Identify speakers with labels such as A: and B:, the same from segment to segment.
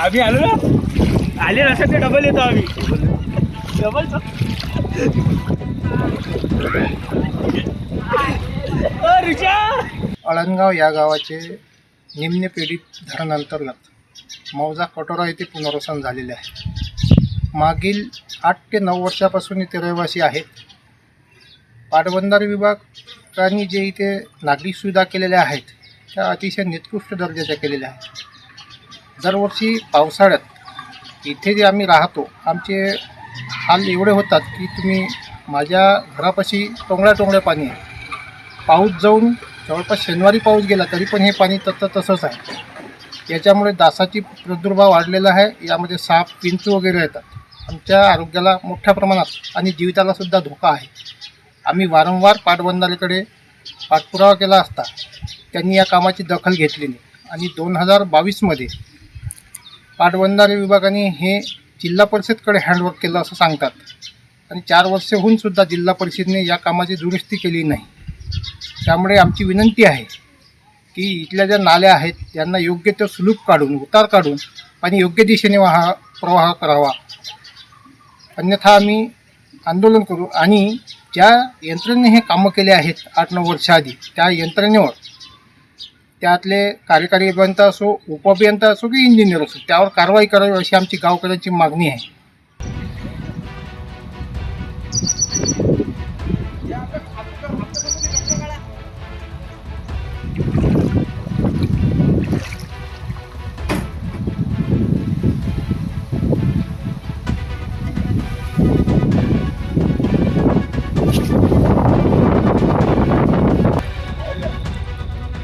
A: आम्ही आलो ना, आले नसतं ते डबल येतो आम्ही. डबल
B: अळणगाव या गावाचे निम्न पीडित धरणांतर्गत मौजा कटोरा येथे पुनर्वसन झालेले आहे. मागील 8 ते 9 वर्षापासून इथे रहिवासी आहेत. पाटबंधारे विभागाने जे इथे नागरी सुविधा केलेल्या आहेत त्या अतिशय निकृष्ट दर्जाच्या केलेल्या आहेत. दरवर्षी पावसाळ्यात इथे जे आम्ही राहतो आमचे हाल एवढे होतात की तुम्ही माझ्या घरापाशी टोंगळ्या पाणी आहे. पाऊस जाऊन जवळपास शनिवारी पाऊस गेला तरी पण हे पाणी तसंच आहे. याच्यामुळे डासाची प्रादुर्भाव वाढलेला आहे. यामध्ये साप विंचू वगैरे येतात. आमच्या आरोग्याला मोठ्या प्रमाणात आणि जीवितालासुद्धा धोका आहे. आम्ही वारंवार पाटबंधारेकडे पाठपुरावा केला असता त्यांनी या कामाची दखल घेतली नाही आणि 2022मध्ये पाटबंधारे विभागाने हे जिल्हा परिषदकडे हँडवर्क केलं असं सांगतात आणि 4 वर्षे होऊनसुद्धा जिल्हा परिषदेने या कामाची दुरुस्ती केली नाही. त्यामुळे आमची विनंती आहे की इथल्या ज्या नाल्या आहेत त्यांना योग्य ते सुलूक काढून उतार काढून पाणी योग्य दिशेने प्रवाह करावा. अन्यथा आम्ही आंदोलन करू आणि ज्या यंत्रणेने हे कामं केले आहेत 8-9 वर्षाआधी त्या यंत्रणेवर त्यातले कार्यकारी अभियंता असो, उपअभियंता असो की इंजिनियर असो त्यावर कारवाई करावी अशी आमची गावकऱ्यांची मागणी आहे.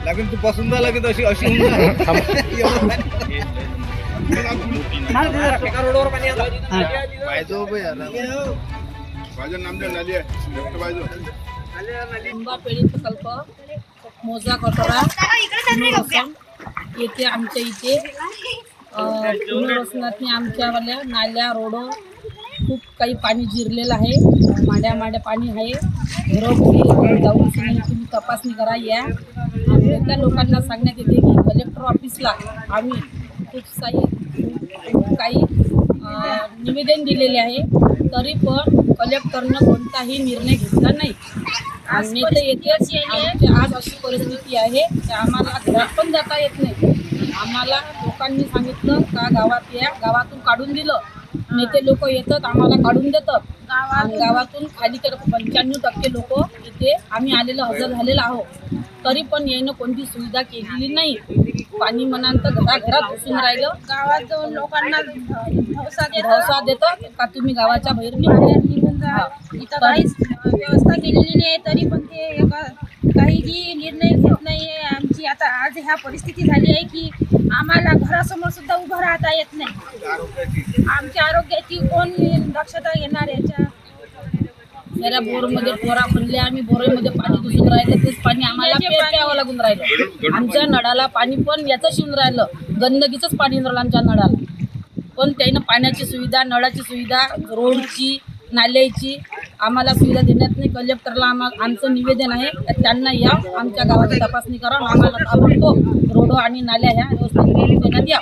A: लागेल तू पसंत लागेल अशी अशी
C: पीडित प्रकल्प मौजा कटोरा पुनर्वसन येथे आमच्या इथे पुनर्वसनातनी आमच्यावाल्या नाल्या रोड खूप काही पाणी जिरलेलं आहे. माड्या पाणी आहे. घरोघरी जाऊन तुम्ही तपासणी करा या. आणि त्या लोकांना सांगण्यात येते की कलेक्टर ऑफिसला आम्ही खूप काही निवेदन दिलेले आहे तरी पण कलेक्टरनं कोणताही निर्णय घेतला नाही. आणि ते येतेच आज अशी परिस्थिती आहे की आम्हाला घरात पण जाता येत नाही. आम्हाला लोकांनी सांगितलं का गावात या, गावातून काढून दिलं. नेते लोक येतात आम्हाला काढून देतात. गावातून खाली तर 95% लोक इथे आम्ही आलेलो हजर झालेलो आहोत तरी पण यानं कोणती सुविधा केलेली नाही. पाणी म्हणाल तर घराघरात घुसून राहिलं. गावात जाऊन लोकांना भरवसा देतं का तुम्ही गावाच्या बाहेर निघून जा. इथं काहीच व्यवस्था केलेली नाही तरी पण ते काहीही निर्णय घेत नाही आहे. आमची आता आज ह्या परिस्थिती झाली आहे की आम्हाला घरासमोर सुद्धा उभं राहता येत नाही. आमच्या आरोग्याची कोण दक्षता घेणार याच्या. जरा बोरमध्ये पोरा बनले आम्ही बोरमध्ये पाणी घुसून राहिलं तेच पाणी आम्हाला प्यावं लागून राहिलं. आमच्या नळाला पाणी पण याचं शिवून राहिलं. गंदगीचंच पाणी राहिलं आमच्या नळाला. पण त्यानं पाण्याची सुविधा, नळाची सुविधा, रोडची, नाल्याची आम्हाला सुविधा देण्यात नाही. कलेक्टरला आमचं निवेदन आहे त्यांना या आमच्या गावाची तपासणी करा. आम्हाला ताबडतोब रोड आणि नाल्या ह्या व्यवस्थित देण्यात या.